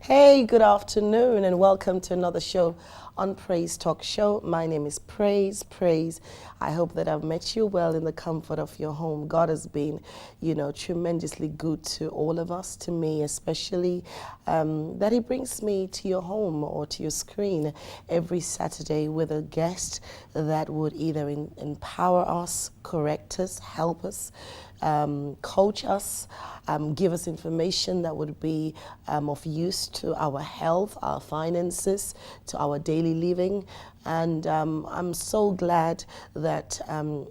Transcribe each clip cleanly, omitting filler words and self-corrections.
Hey, good afternoon, and welcome to another show on Praise Talk Show. My name is Praise. I hope that I've met you well in the comfort of your home. God has been, tremendously good to all of us, to me especially, that He brings me to your home or to your screen every Saturday with a guest that would either empower us, correct us, help us, coach us, give us information that would be of use to our health, our finances, to our daily living. And I'm so glad that a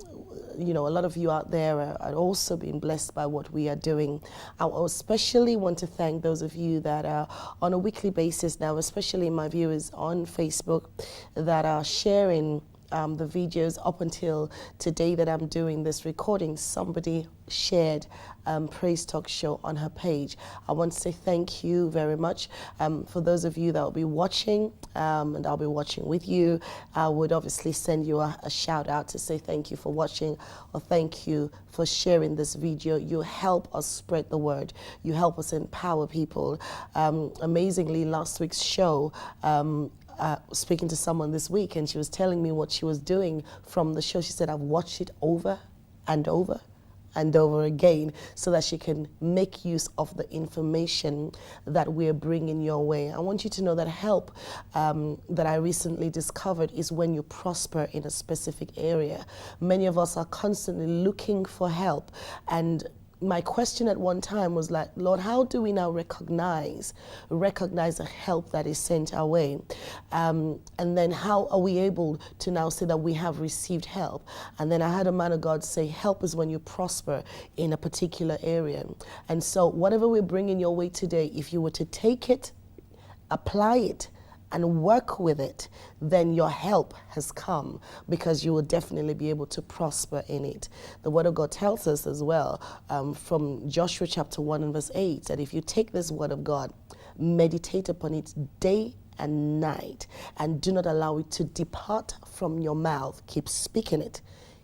lot of you out there are also being blessed by what we are doing. I especially want to thank those of you that are on a weekly basis now, especially my viewers on Facebook, that are sharing the videos. Up until today that I'm doing this recording, somebody shared Praise Talk Show on her page. I want to say thank you very much. For those of you that will be watching, and I'll be watching with you, I would obviously send you a shout out to say thank you for watching, or thank you for sharing this video. You help us spread the word. You help us empower people. Amazingly, last week's show, speaking to someone this week, and she was telling me what she was doing from the show. She said, I've watched it over and over and over again so that she can make use of the information that we're bringing your way. I want you to know that help that I recently discovered is when you prosper in a specific area. Many of us are constantly looking for help, and my question at one time was like, Lord, how do we now recognize the help that is sent our way? And then how are we able to now say that we have received help? And then I had a man of God say, help is when you prosper in a particular area. And so whatever we're bringing your way today, if you were to take it, apply it, and work with it, then your help has come, because you will definitely be able to prosper in it. The Word of God tells us as well, from Joshua chapter 1 and verse 8, that if you take this Word of God, meditate upon it day and night, and do not allow it to depart from your mouth. Keep speaking it,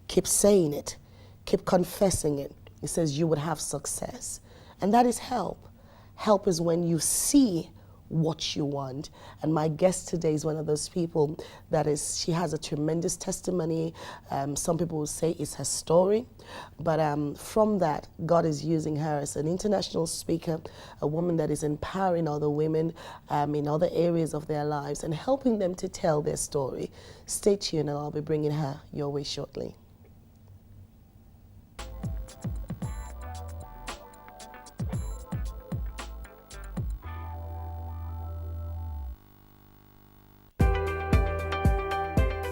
keep saying it, keep confessing it. It says you would have success. And that is help. Help is when you see what you want. And my guest today is one of those people she has a tremendous testimony. Some people will say it's her story, but from that, God is using her as an international speaker, a woman that is empowering other women in other areas of their lives and helping them to tell their story. Stay tuned, and I'll be bringing her your way shortly.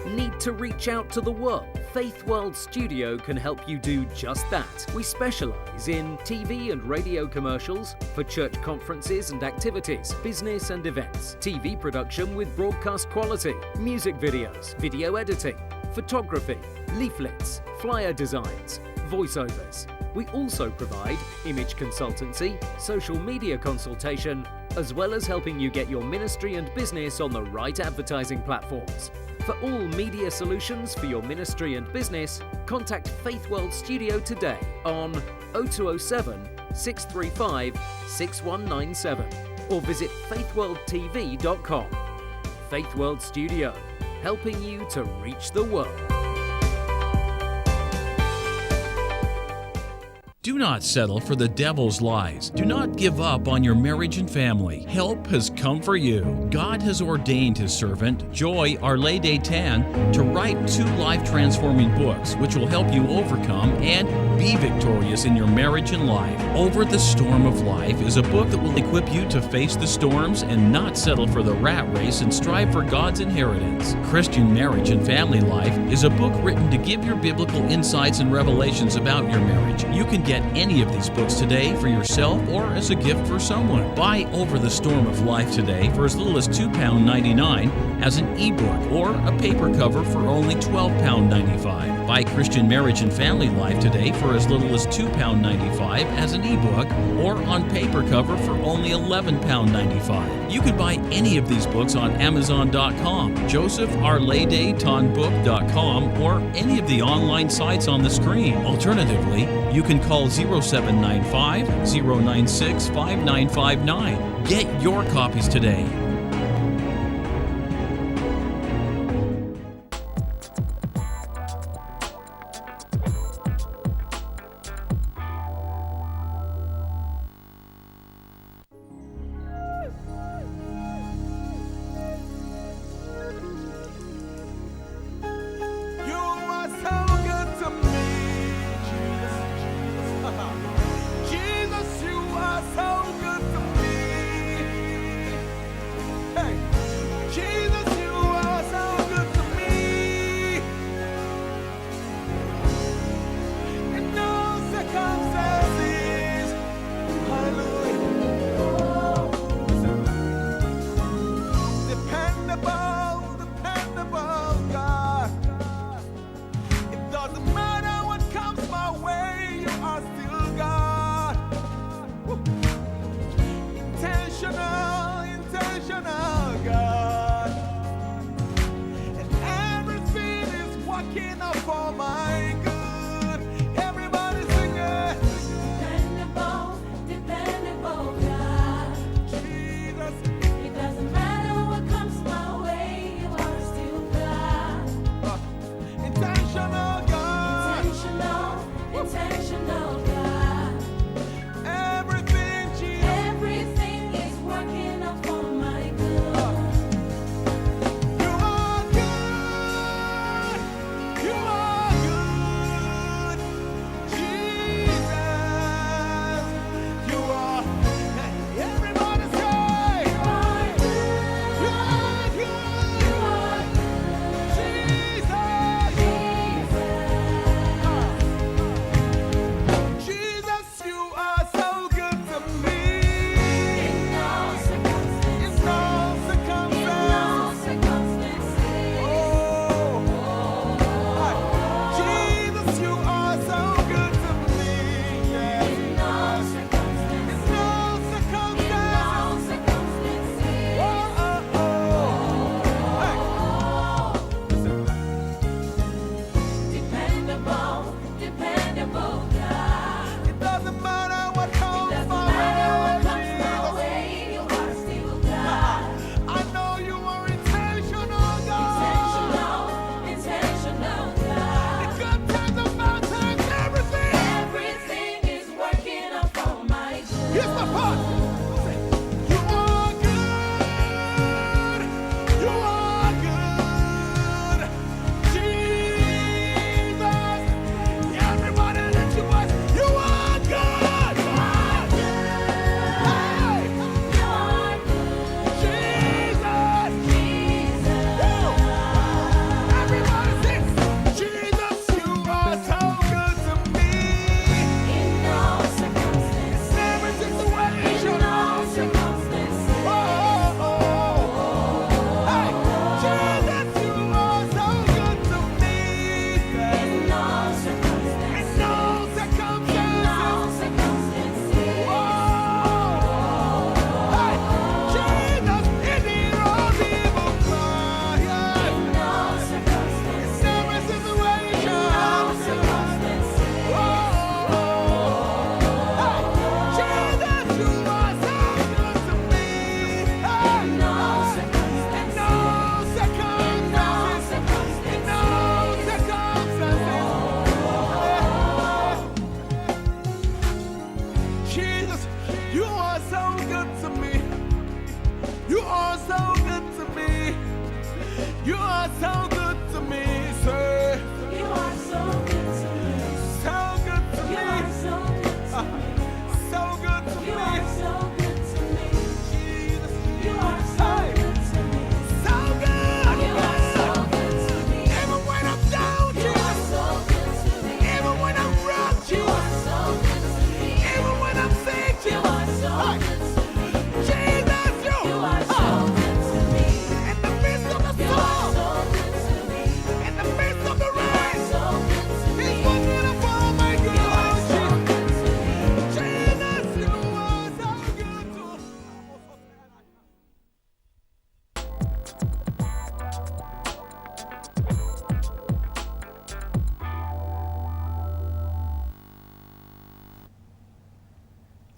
Need to reach out to the world? Faith World Studio can help you do just that. We specialize in TV and radio commercials for church conferences and activities, business and events, TV production with broadcast quality, music videos, video editing, photography, leaflets, flyer designs, voiceovers. We also provide image consultancy, social media consultation, as well as helping you get your ministry and business on the right advertising platforms. For all media solutions for your ministry and business, contact Faith World Studio today on 0207 635 6197 or visit faithworldtv.com. Faith World Studio, helping you to reach the world. Do not settle for the devil's lies. Do not give up on your marriage and family. Help has come for you. God has ordained His servant, Joy Arlede Tan, to write 2 life-transforming books which will help you overcome and be victorious in your marriage and life. Over the Storm of Life is a book that will equip you to face the storms and not settle for the rat race and strive for God's inheritance. Christian Marriage and Family Life is a book written to give your biblical insights and revelations about your marriage. You can get any of these books today for yourself or as a gift for someone. Buy Over the Storm of Life today for as little as £2.99 as an ebook or a paper cover for only £12.95. Buy Christian Marriage and Family Life today for as little as £2.95 as an ebook or on paper cover for only £11.95. You can buy any of these books on Amazon.com, JosephArledeTonBook.com, or any of the online sites on the screen. Alternatively, you can call call 0795 096 5959. Get your copies today.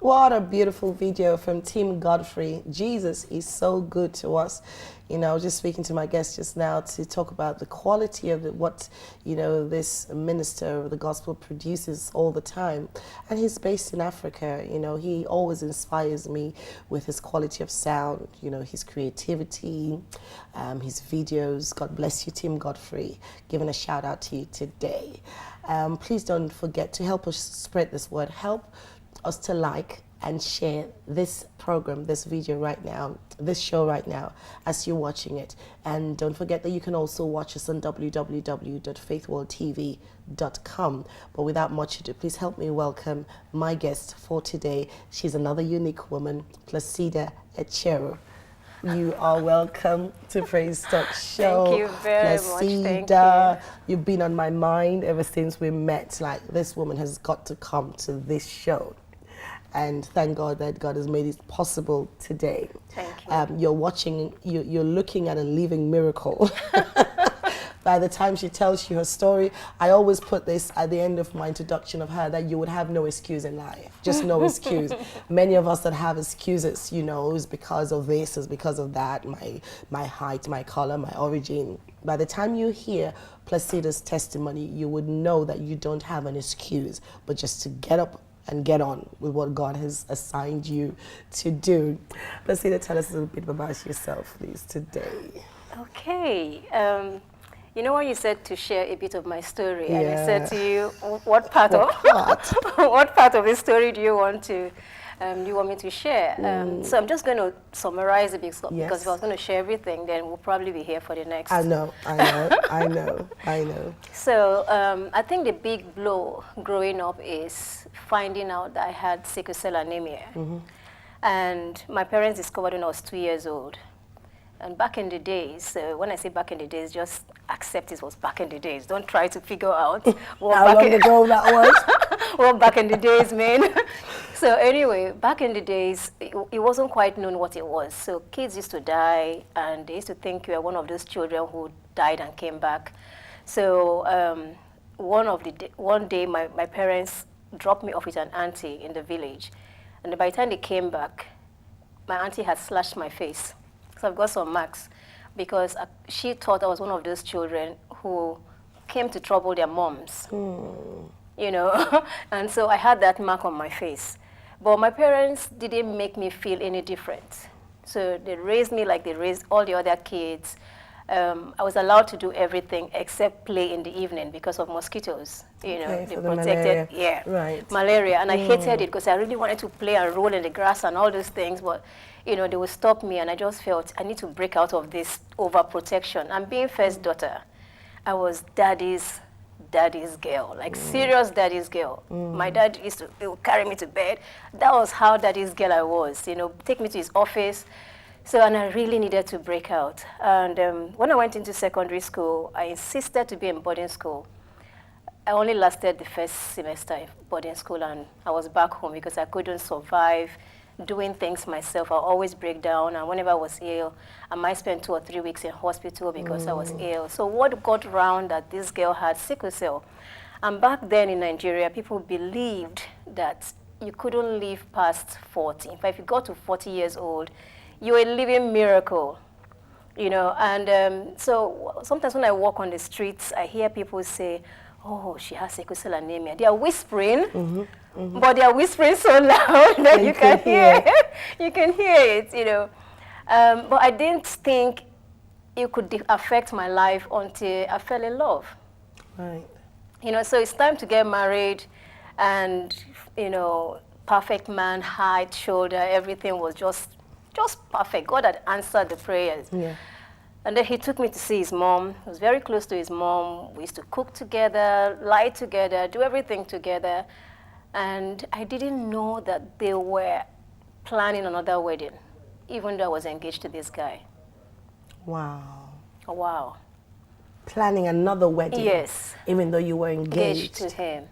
What a beautiful video from Team Godfrey. Jesus is so good to us. You know, I was just speaking to my guest just now to talk about the quality of what, you know, this minister of the gospel produces all the time. And he's based in Africa. You know, he always inspires me with his quality of sound, you know, his creativity, his videos. God bless you, Team Godfrey. Giving a shout out to you today. Please don't forget to help us spread this word. Help us to like and share this program, this video right now, this show right now as you're watching it. And don't forget that you can also watch us on www.faithworldtv.com. But without much ado, please help me welcome my guest for today. She's another unique woman, Placida Acheru. You are welcome to Praise Talk Show. Thank you very much. Thank you. You've been on my mind ever since we met. Like, this woman has got to come to this show. And thank God that God has made it possible today. Thank you. You're watching, you're looking at a living miracle. By the time she tells you her story, I always put this at the end of my introduction of her, that you would have no excuse in life, just no excuse. Many of us that have excuses, you know, is because of this, is because of that, my height, my color, my origin. By the time you hear Placida's testimony, you would know that you don't have an excuse, but just to get up and get on with what God has assigned you to do. Placida, tell us a little bit about yourself, please, today. Okay. You know when you said to share a bit of my story, and I said to you, what part of this story do you want to me to share? So I'm just going to summarize it because if I was going to share everything, then we'll probably be here for the next. I know. So I think the big blow growing up is finding out that I had sickle cell anemia. And my parents discovered when I was 2 years old. And back in the days, when I say back in the days, just accept it was back in the days. Don't try to figure out what how long ago that was. What back in the days mean. So anyway, back in the days, it wasn't quite known what it was. So kids used to die, and they used to think you were one of those children who died and came back. So one day, my parents dropped me off with an auntie in the village. And by the time they came back, my auntie had slashed my face. So I've got some marks because she thought I was one of those children who came to trouble their moms, you know. And so I had that mark on my face. But my parents didn't make me feel any different. So they raised me like they raised all the other kids. I was allowed to do everything except play in the evening because of mosquitoes. You know, they protected, malaria. And I hated it because I really wanted to play and roll in the grass and all those things. But, you know, they would stop me, and I just felt I need to break out of this overprotection. And being first daughter, I was daddy's girl, like serious daddy's girl. My dad used to carry me to bed. That was how daddy's girl I was, you know, take me to his office. So, and I really needed to break out. And when I went into secondary school, I insisted to be in boarding school. I only lasted the first semester in boarding school, and I was back home because I couldn't survive doing things myself. I always break down, and whenever I was ill, I might spend 2 or 3 weeks in hospital because I was ill. So what got around that this girl had sickle cell? And back then in Nigeria, people believed that you couldn't live past 40. In fact, if you got to 40 years old, you're a living miracle, you know. And so sometimes when I walk on the streets, I hear people say, oh, she has sickle cell anemia. They are whispering, but they are whispering so loud that you can hear it. You can hear it, you know. But I didn't think it could affect my life until I fell in love. Right. You know, so it's time to get married, and, you know, perfect man, height, shoulder, everything was just perfect. God had answered the prayers. Yeah. And then he took me to see his mom. I was very close to his mom. We used to cook together, lie together, do everything together. And I didn't know that they were planning another wedding, even though I was engaged to this guy. Wow. Wow. Planning another wedding? Yes. Even though you were engaged? To him.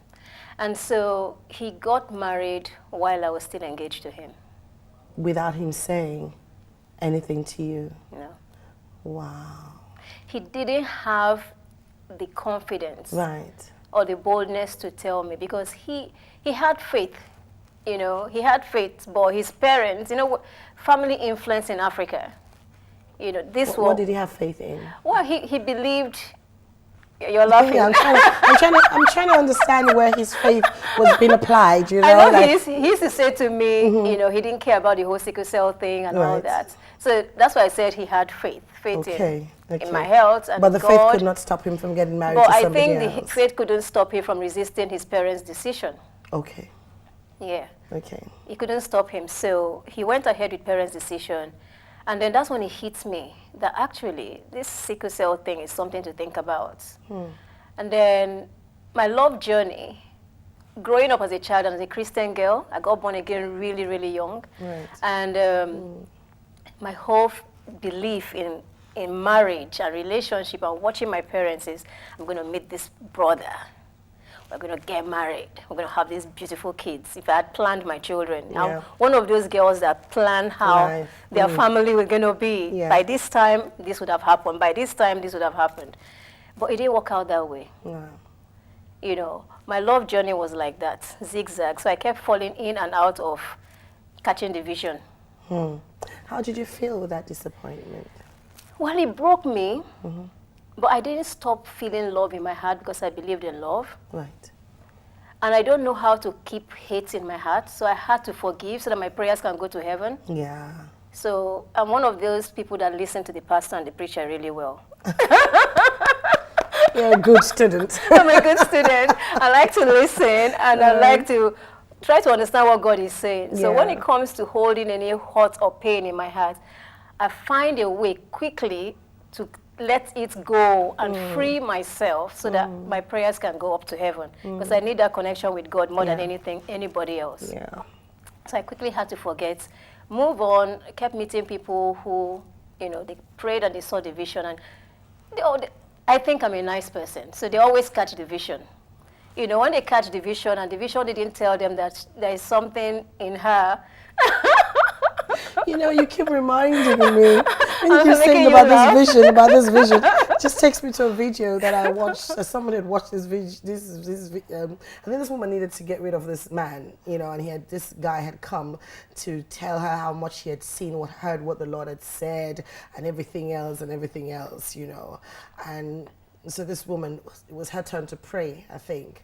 And so he got married while I was still engaged to him. Without him saying anything to you? No. Wow. He didn't have the confidence or the boldness to tell me, because he had faith You know, he had faith, but his parents, you know, family influence in Africa. You know, this What did he have faith in? Well, he believed. You're laughing. Yeah, I'm trying to understand where his faith was being applied. You know, I know like, he used to say to me, you know, he didn't care about the whole sickle cell thing and all Right. that. So that's why I said he had faith okay. in my health and But the God. faith could not stop him from getting married But to I somebody think the else. faith couldn't stop him from resisting his parents' decision. Okay. Yeah. Okay. It couldn't stop him. So he went ahead with parents' decision. And then that's when it hit me that actually this sickle cell thing is something to think about. And then my love journey, growing up as a child and as a Christian girl, I got born again really, really young. Right. And my whole belief in marriage and relationship and watching my parents is, I'm going to meet this brother. We're going to get married. We're going to have these beautiful kids. If I had planned my children, Yeah. I'm one of those girls that plan how Life. their family were going to be. Yeah. By this time, this would have happened. By this time, this would have happened. But it didn't work out that way. Wow. You know, my love journey was like that, zigzag. So I kept falling in and out of catching the vision. How did you feel with that disappointment? Well, it broke me, but I didn't stop feeling love in my heart because I believed in love. Right. And I don't know how to keep hate in my heart, so I had to forgive so that my prayers can go to heaven. Yeah. So I'm one of those people that listen to the pastor and the preacher really well. You're a good student. I'm a good student. I like to listen, and I like to try to understand what God is saying. So when Yeah. it comes to holding any hurt or pain in my heart, I find a way quickly to let it go and free myself so that my prayers can go up to heaven. Because I need that connection with God more than anything, anybody else. Yeah. So I quickly had to forget, move on, kept meeting people who, you know, they prayed and they saw the vision. And I think I'm a nice person, so they always catch the vision. You know, when they catch the vision and the vision didn't tell them that there is something in her. You know, you keep reminding me. When you I'm keep saying making you about laugh. this vision, it just takes me to a video that I watched. Someone had watched this video. I think this woman needed to get rid of this man, you know, and this guy had come to tell her how much he had seen, heard what the Lord had said, and everything else, you know. And so this woman, it was her turn to pray, I think.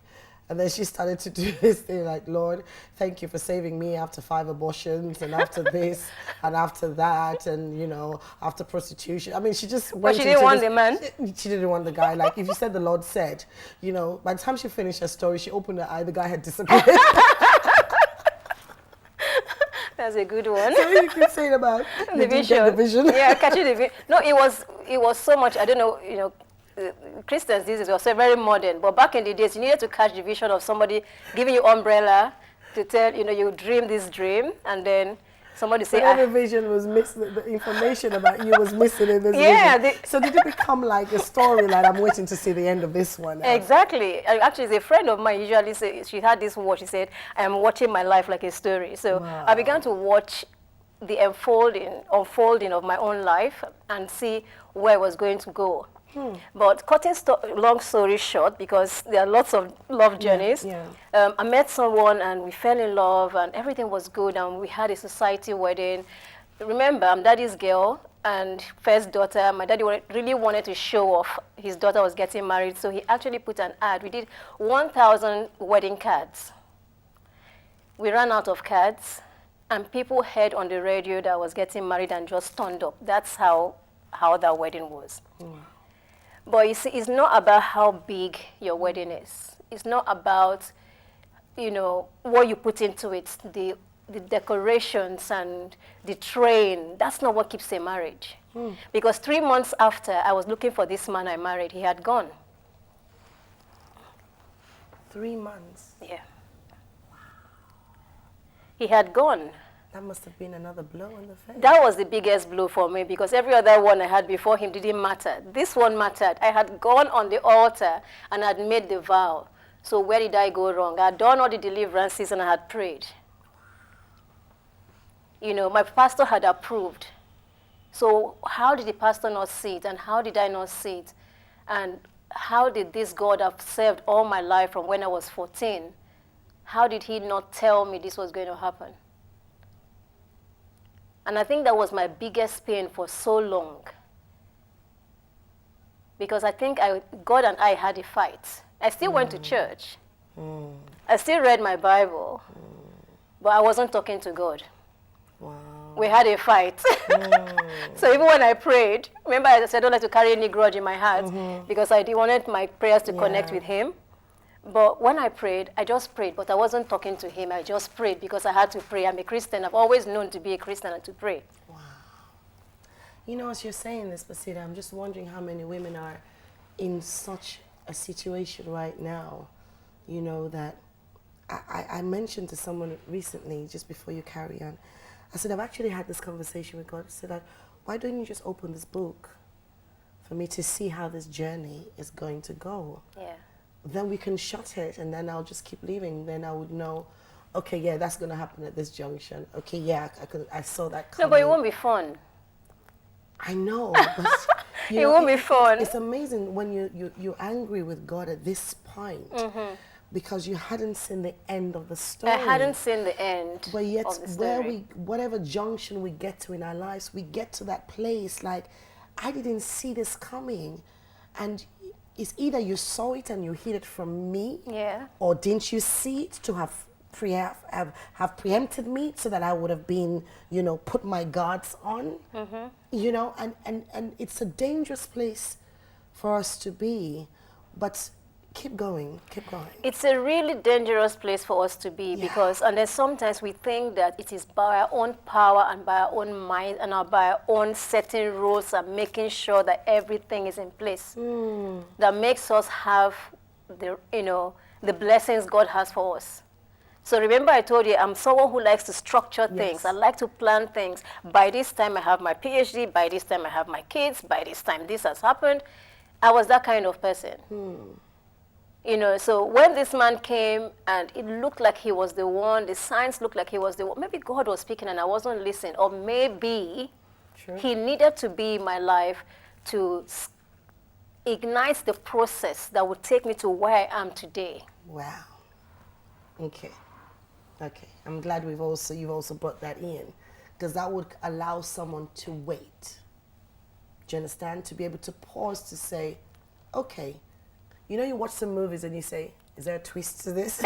And then she started to do this thing like, Lord, thank you for saving me after 5 abortions and after this and after that and, you know, after prostitution. I mean, she just went But she didn't want the man. She didn't want the guy. Like, if you said the Lord said, you know, by the time she finished her story, she opened her eye, the guy had disappeared. That's a good one. So you keep saying about The vision. the vision. Yeah, catching the vision. No, it was so much, I don't know, you know, Christians these days were so very modern, but back in the days, you needed to catch the vision of somebody giving you umbrella to tell, you know, you dream this dream, and then somebody say, Whatever vision was missing, the information about you was missing in this Yeah, vision. So did it become like a story, like I'm waiting to see the end of this one now? Exactly. Actually, a friend of mine usually say, she had this watch, she said, I am watching my life like a story. So Wow. I began to watch the unfolding of my own life and see where I was going to go. But cutting long story short, because there are lots of love journeys, yeah. I met someone and we fell in love and everything was good and we had a society wedding. Remember, I'm daddy's girl and first daughter. My daddy really wanted to show off his daughter was getting married, so he actually put an ad. We did 1,000 wedding cards. We ran out of cards and people heard on the radio that I was getting married and just turned up. That's how that wedding was. But you see, it's not about how big your wedding is. It's not about, you know, what you put into it, the decorations and the train. That's not what keeps a marriage. Because 3 months after I was looking for this man I married, he had gone. 3 months. Yeah. He had gone. That must have been another blow in the face. That was the biggest blow for me because every other one I had before him didn't matter. This one mattered. I had gone on the altar and had made the vow. So where did I go wrong? I had done all the deliverances and I had prayed. You know, my pastor had approved. So how did the pastor not see it and how did I not see it? And how did this God I've served all my life from when I was 14, how did he not tell me this was going to happen? And I think that was my biggest pain for so long. Because I think God and I had a fight. I still went to church. I still read my Bible. But I wasn't talking to God. Wow. We had a fight. So even when I prayed, remember I said I don't like to carry any grudge in my heart because I wanted my prayers to connect with him. But when I prayed, I just prayed, but I wasn't talking to him. I just prayed because I had to pray. I'm a Christian. I've always known to be a Christian and to pray. Wow. You know, as you're saying this, Placida, I'm just wondering how many women are in such a situation right now, you know, that I mentioned to someone recently, just before you carry on, I said, I've actually had this conversation with God. I said, why don't you just open this book for me to see how this journey is going to go? Yeah. Then we can shut it, and then I'll just keep leaving. Then I would know, okay, yeah, that's going to happen at this junction. Okay, yeah, I saw that coming. No, but it won't be fun. I know, but it won't be fun. It's amazing when you're angry with God at this point because you hadn't seen the end of the story. I hadn't seen the end. But yet, of the story. whatever junction we get to in our lives, we get to that place like, I didn't see this coming, and it's either you saw it and you hid it from me, or didn't you see it to have preempted me so that I would have been, you know, put my guards on, you know, and it's a dangerous place for us to be, but keep going. It's a really dangerous place for us to be because, and then sometimes we think that it is by our own power and by our own mind and by our own setting rules and making sure that everything is in place that makes us have the, you know, the blessings God has for us. So remember I told you, I'm someone who likes to structure things. I like to plan things. By this time I have my PhD. By this time I have my kids. By this time this has happened. I was that kind of person. You know, so when this man came and it looked like he was the one, the signs looked like he was the one, maybe God was speaking and I wasn't listening. Or maybe he needed to be in my life to ignite the process that would take me to where I am today. Wow. Okay. I'm glad you've also brought that in, because that would allow someone to wait. Do you understand? To be able to pause to say, okay, you know, you watch some movies and you say, is there a twist to this?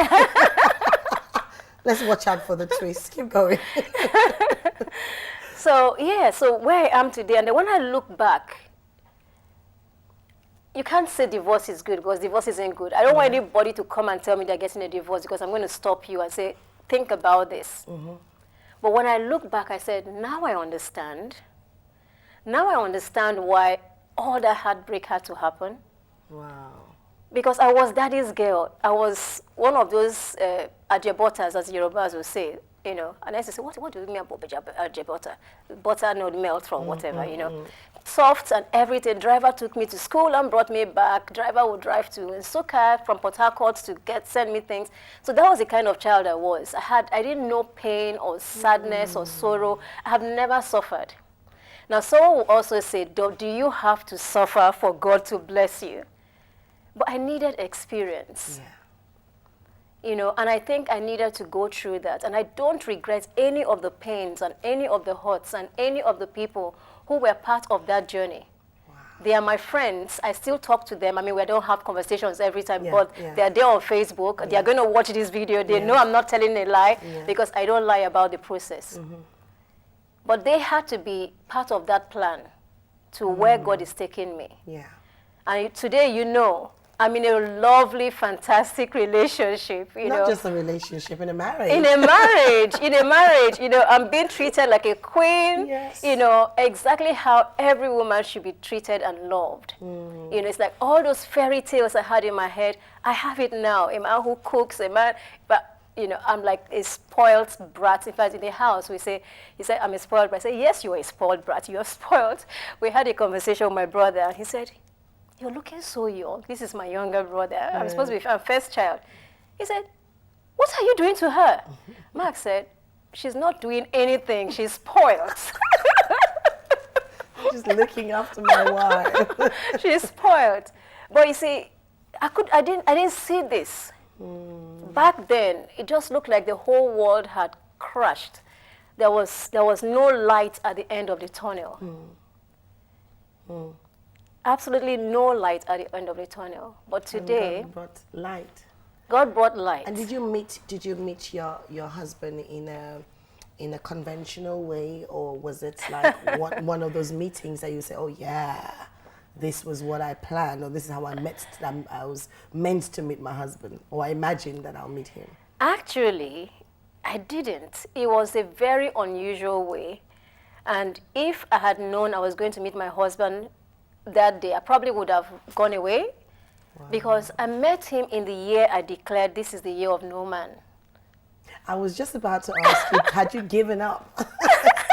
Let's watch out for the twist. Keep going. So where I am today, and then when I look back, you can't say divorce is good because divorce isn't good. I don't want anybody to come and tell me they're getting a divorce because I'm going to stop you and say, think about this. But when I look back, I said, now I understand. Now I understand why all that heartbreak had to happen. Wow. Because I was daddy's girl. I was one of those ajebotas, as Yorubas will say, you know. And I used to say, what do you mean about ajebota? Butter not melt from whatever, you know. Soft and everything. Driver took me to school and brought me back. Driver would drive to Nsukka from Port Harcourt to send me things. So that was the kind of child I was. I didn't know pain or sadness or sorrow. I have never suffered. Now, someone will also say, do you have to suffer for God to bless you? But I needed experience. You know, and I think I needed to go through that. And I don't regret any of the pains and any of the hurts and any of the people who were part of that journey. They are my friends. I still talk to them. I mean, we don't have conversations every time, but they're there on Facebook. They are going to watch this video. They know I'm not telling a lie because I don't lie about the process. But they had to be part of that plan to where God is taking me. And today, you know, I'm in a lovely, fantastic relationship. Not just a relationship, in a marriage. In a marriage, you know, I'm being treated like a queen. You know, exactly how every woman should be treated and loved. You know, it's like all those fairy tales I had in my head, I have it now. A man who cooks, but you know, I'm like a spoiled brat. In fact, in the house, he said, I'm a spoiled brat. I said, yes, you are a spoiled brat. You are spoiled. We had a conversation with my brother, and he said, you're looking so young. This is my younger brother. I'm supposed to be my first child. He said, what are you doing to her? Mark said, she's not doing anything. She's spoiled. Just looking after my wife. She's spoiled. But you see, I didn't see this. Back then, it just looked like the whole world had crashed. There was no light at the end of the tunnel. Absolutely no light at the end of the tunnel. But today, God brought light. God brought light. And did you meet your husband in a conventional way, or was it like one of those meetings that you say, oh yeah, this was what I planned, or this is how I was meant to meet my husband, or I imagined that I'll meet him? Actually, I didn't. It was a very unusual way. And if I had known I was going to meet my husband that day, I probably would have gone away. Wow. Because I met him in the year I declared this is the year of no man. I was just about to ask you, had you given up?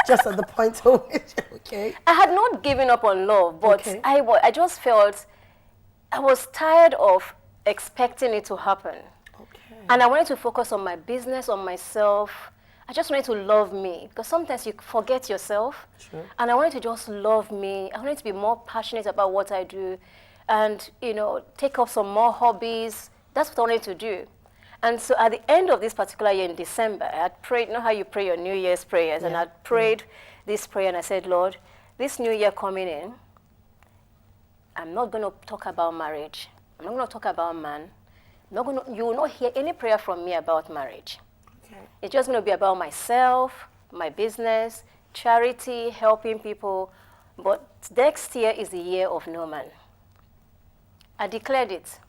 Just at the point of which, okay. I had not given up on love, but okay. I just felt I was tired of expecting it to happen. Okay. And I wanted to focus on my business, on myself. I just wanted to love me, because sometimes you forget yourself. True. And I wanted to just love me. I wanted to be more passionate about what I do and, take up some more hobbies. That's what I wanted to do. And so at the end of this particular year in December, I had prayed, how you pray your New Year's prayers, and I prayed this prayer, and I said, Lord, this new year coming in, I'm not going to talk about marriage. I'm not going to talk about man. You will not hear any prayer from me about marriage. Okay. It's just going to be about myself, my business, charity, helping people. But next year is the year of no man. I declared it.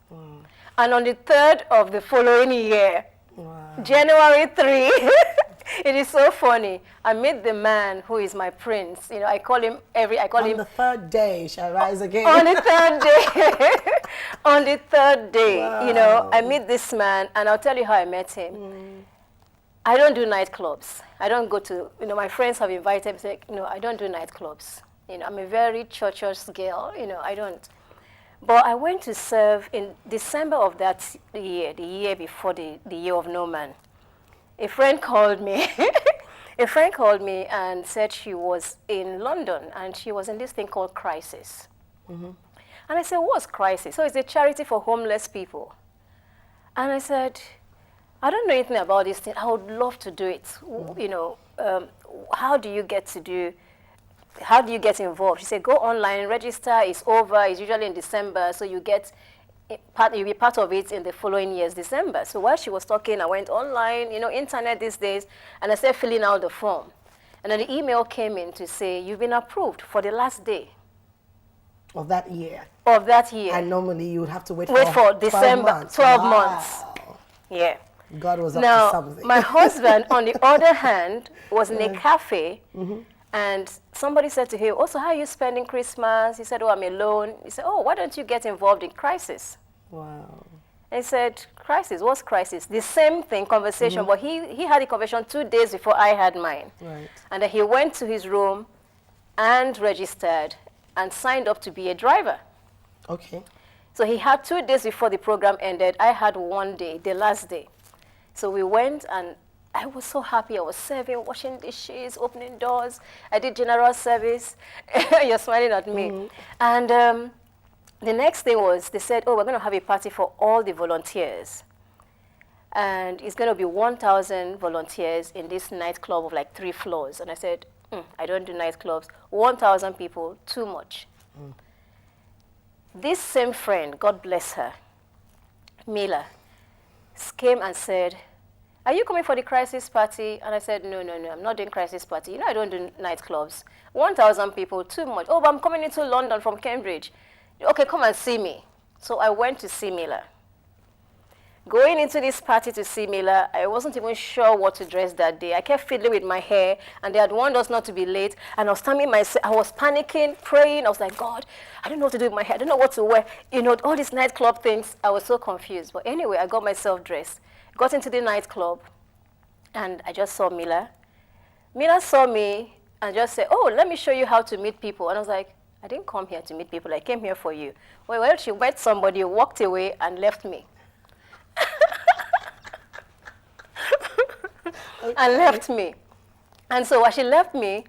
And on the 3rd of the following year, January 3, it is so funny. I met the man who is my prince. I call him On the 3rd day shall rise again. On the 3rd day. On the 3rd day, I meet this man, and I'll tell you how I met him. I don't do nightclubs. I don't go to, my friends have invited me, say, I don't do nightclubs. I'm a very church girl, I don't. But I went to serve in December of that year, the year before the year of no man. A friend called me. A friend called me and said she was in London, and she was in this thing called Crisis. And I said, what's Crisis? So it's a charity for homeless people. And I said, I don't know anything about this thing. I would love to do it. How do you get involved? She said, go online, register, it's over, it's usually in December, so you'll be part of it in the following year's December. So while she was talking, I went online, internet these days, and I started filling out the form. And then the email came in to say, you've been approved for the last day. Of that year? Of that year. And normally you would have to wait for December, 12 months. Yeah. God was up to something. My husband, on the other hand, was in a cafe. And somebody said to him, oh, so how are you spending Christmas? He said, oh, I'm alone. He said, oh, why don't you get involved in Crisis? Wow. And he said, Crisis? What's Crisis? The same thing, conversation, but he had a conversation 2 days before I had mine. Right. And then he went to his room and registered and signed up to be a driver. Okay. So he had 2 days before the program ended. I had 1 day, the last day. So we went, and I was so happy. I was serving, washing dishes, opening doors. I did general service. You're smiling at me. And the next thing was, they said, oh, we're going to have a party for all the volunteers. And it's going to be 1,000 volunteers in this nightclub of like 3 floors. And I said, I don't do nightclubs. 1,000 people, too much. This same friend, God bless her, Mila, came and said, are you coming for the Crisis party? And I said, no, I'm not doing Crisis party. I don't do nightclubs. 1,000 people, too much. Oh, but I'm coming into London from Cambridge. Okay, come and see me. So I went to see Mila. Going into this party to see Mila, I wasn't even sure what to dress that day. I kept fiddling with my hair, and they had warned us not to be late. And I was I was panicking, praying. I was like, God, I don't know what to do with my hair. I don't know what to wear. All these nightclub things. I was so confused. But anyway, I got myself dressed. Got into the nightclub, and I just saw Mila. Mila saw me and just said, oh, let me show you how to meet people. And I was like, I didn't come here to meet people. I came here for you. Well, she met somebody, walked away, and left me. And left me. And so as she left me,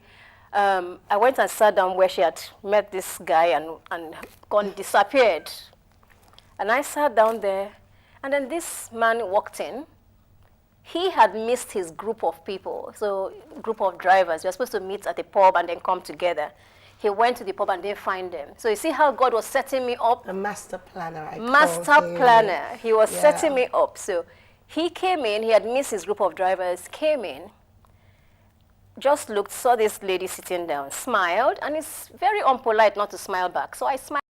I went and sat down where she had met this guy and disappeared. And I sat down there. And then this man walked in. He had missed his group of people, so group of drivers. We were supposed to meet at a pub and then come together. He went to the pub and didn't find them. So you see how God was setting me up? A master planner, Master planner. He was setting me up. So he came in, he had missed his group of drivers, came in, just looked, saw this lady sitting down, smiled, and it's very unpolite not to smile back. So I smiled.